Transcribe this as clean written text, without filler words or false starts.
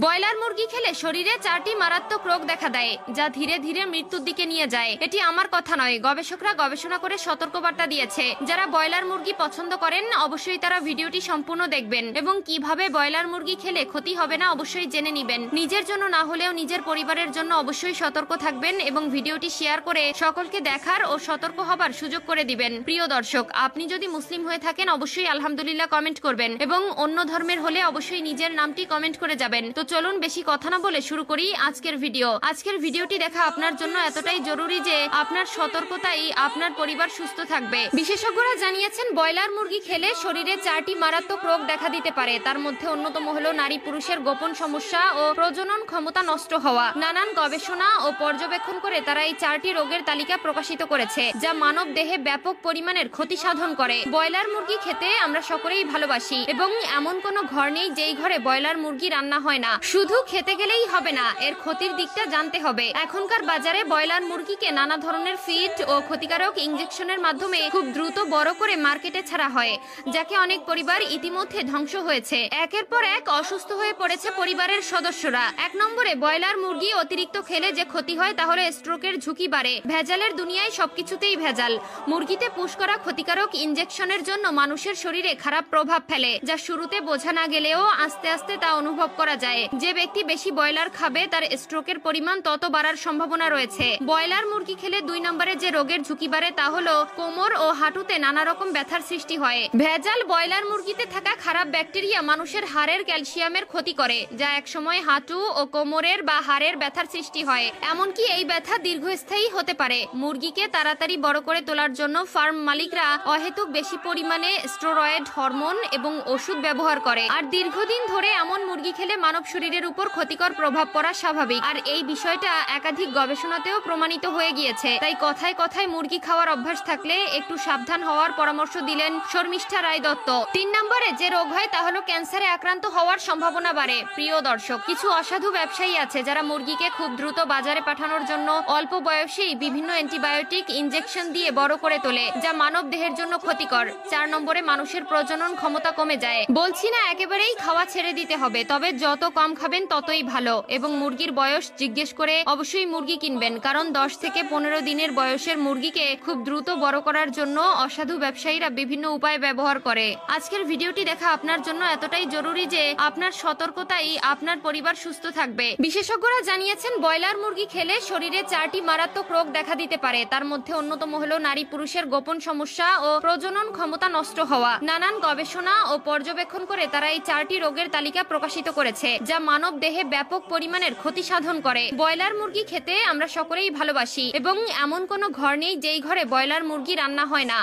Broiler মুরগি খেলে শরীরে 4টি মারাত্মক রোগ দেখা দেয়, যা ধীরে ধীরে মৃত্যুর দিকে নিয়ে যায়। এটি আমার কথা নয়, গবেষকরা গবেষণা করে সতর্কবার্তা দিয়েছে। যারা ব্রয়লার মুরগি পছন্দ করেন অবশ্যই তারা ভিডিওটি সম্পূর্ণ দেখবেন এবং কিভাবে ব্রয়লার মুরগি খেলে ক্ষতি হবে না অবশ্যই জেনে নেবেন। নিজের জন্য না হলেও নিজের পরিবারের জন্য অবশ্যই সতর্ক থাকবেন এবং ভিডিওটি শেয়ার করে সকলকে দেখার ও সতর্ক হবার সুযোগ করে দিবেন। প্রিয় দর্শক, আপনি যদি মুসলিম হয়ে থাকেন অবশ্যই আলহামদুলিল্লাহ কমেন্ট করবেন এবং অন্য ধর্মের হলে অবশ্যই নিজের নামটি কমেন্ট করে যাবেন। তো চলুন বেশি কথা না বলে শুরু করি আজকের ভিডিও। আজকের ভিডিওটি দেখা আপনার জন্য এতটাই জরুরি যে আপনার সতর্কতাই আপনার পরিবার সুস্থ থাকবে। বিশেষজ্ঞরা জানিয়েছেন ব্রয়লার মুরগি খেলে শরীরে 4টি মারাত্মক রোগ দেখা দিতে পারে। তার মধ্যে অন্যতম হলো নারী পুরুষের গোপন সমস্যা ও প্রজনন ক্ষমতা নষ্ট হওয়া। নানান গবেষণা ও পর্যবেক্ষণ করে তারা এই 4টি রোগের তালিকা প্রকাশিত করেছে, যা মানব দেহে ব্যাপক পরিমাণের ক্ষতি সাধন করে। ব্রয়লার মুরগি খেতে আমরা সকলেই ভালোবাসি এবং এমন কোনো ঘর নেই যেই ঘরে ব্রয়লার মুরগি রান্না হয় না। শুধু খেতে গেলেই হবে না, এর ক্ষতির দিকটা জানতে হবে। এখনকার বাজারে ব্রয়লার মুরগিকে নানা ধরনের ফিড ও ক্ষতিকারক ইনজেকশনের মাধ্যমে খুব দ্রুত বড় করে মার্কেটে ছাড়া হয়, যাকে অনেক পরিবার ইতিমধ্যে ধ্বংস হয়েছে। একের পর এক অসুস্থ হয়ে পড়েছে পরিবারের সদস্যরা। 1 নম্বরে ব্রয়লার মুরগি অতিরিক্ত খেলে যে ক্ষতি হয় তা হলো স্ট্রোকের ঝুঁকি বাড়ে। ভেজালের দুনিয়ায় সবকিছুতেই ভেজাল। মুরগিতে পুশ করা ক্ষতিকারক ইনজেকশনের জন্য মানুষের শরীরে খারাপ প্রভাব ফেলে, যা শুরুতে বোঝা না গেলেও আস্তে আস্তে তা অনুভব করা যায়। যে ব্যক্তি বেশি ব্রয়লার খাবে তার স্ট্রোকের পরিমাণ তত বাড়ার সম্ভাবনা রয়েছে। ব্রয়লার মুরগি খেলে 2 নম্বরে যে রোগের ঝুঁকি বাড়ে তা হলো কোমর ও হাঁটুতে নানা রকম ব্যথার সৃষ্টি হয়। ভেজাল ব্রয়লার মুরগিতে থাকা খারাপ ব্যাকটেরিয়া মানুষের হাড়ের ক্যালসিয়ামের ক্ষতি করে, যা একসময় হাঁটু ও কোমরের বা হাড়ের ব্যথার সৃষ্টি হয়। এমনকি এই ব্যথা দীর্ঘস্থায়ী হতে পারে। মুরগিকে তাড়াতাড়ি বড় করে তোলার জন্য ফার্ম মালিকরা অহেতুক বেশি পরিমাণে স্টেরয়েড হরমোন এবং ওষুধ ব্যবহার করে। আর দীর্ঘদিন ধরে এমন মুরগি খেলে মানব শরীরের উপর ক্ষতিকর প্রভাব পড়া স্বাভাবিক। আর এই বিষয়টা একাধিক গবেষণাতেও প্রমাণিত হয়ে গিয়েছে। তাই কথায় কথায় মুরগি খাওয়ার অভ্যাস থাকলে একটু সাবধান হওয়ার পরামর্শ দিলেন শর্মিষ্ঠা রায় দত্ত। 3 নম্বরে যে রোগ হয় তা হলো ক্যান্সারে আক্রান্ত হওয়ার সম্ভাবনা বাড়ে। প্রিয় দর্শক, কিছু অসাধু ব্যবসায়ী আছে যারা মুরগিকে খুব দ্রুত বাজারে পাঠানোর জন্য অল্প বয়সেই বিভিন্ন অ্যান্টিবায়োটিক ইনজেকশন দিয়ে বড় করে তোলে, যা মানব দেহের জন্য ক্ষতিকর। 4 নম্বরে মানুষের প্রজনন ক্ষমতা কমে যায়। বলছি না একেবারেই খাওয়া ছেড়ে দিতে হবে, তবে যত কম খাবেন ততই ভালো। এবং মুরগির বয়স জিজ্ঞেস করে অবশ্যই মুরগি কিনবেন, কারণ 10 থেকে 15 দিনের বয়সের মুরগিকে খুব দ্রুত বড় করার জন্য অসাধু ব্যবসায়ীরা বিভিন্ন উপায় ব্যবহার করে। আজকের ভিডিওটি দেখা আপনার জন্য এতটাই জরুরি যে আপনার সতর্কতাই আপনার পরিবার সুস্থ থাকবে। বিশেষজ্ঞরা জানিয়েছেন ব্রয়লার মুরগি খেলে শরীরে 4টি মারাত্মক রোগ দেখা দিতে পারে। তার মধ্যে অন্যতম হলো নারী পুরুষের গোপন সমস্যা ও প্রজনন ক্ষমতা নষ্ট হওয়া। নানান গবেষণা ও পর্যবেক্ষণ করে তারা এই 4টি রোগের তালিকা প্রকাশিত করেছে, যা মানব দেহে ব্যাপক পরিমাণের ক্ষতি সাধন করে। ব্রয়লার মুরগি খেতে আমরা সকলেই ভালোবাসি এবং এমন কোনো ঘর নেই যেই ঘরে ব্রয়লার মুরগি রান্না হয় না।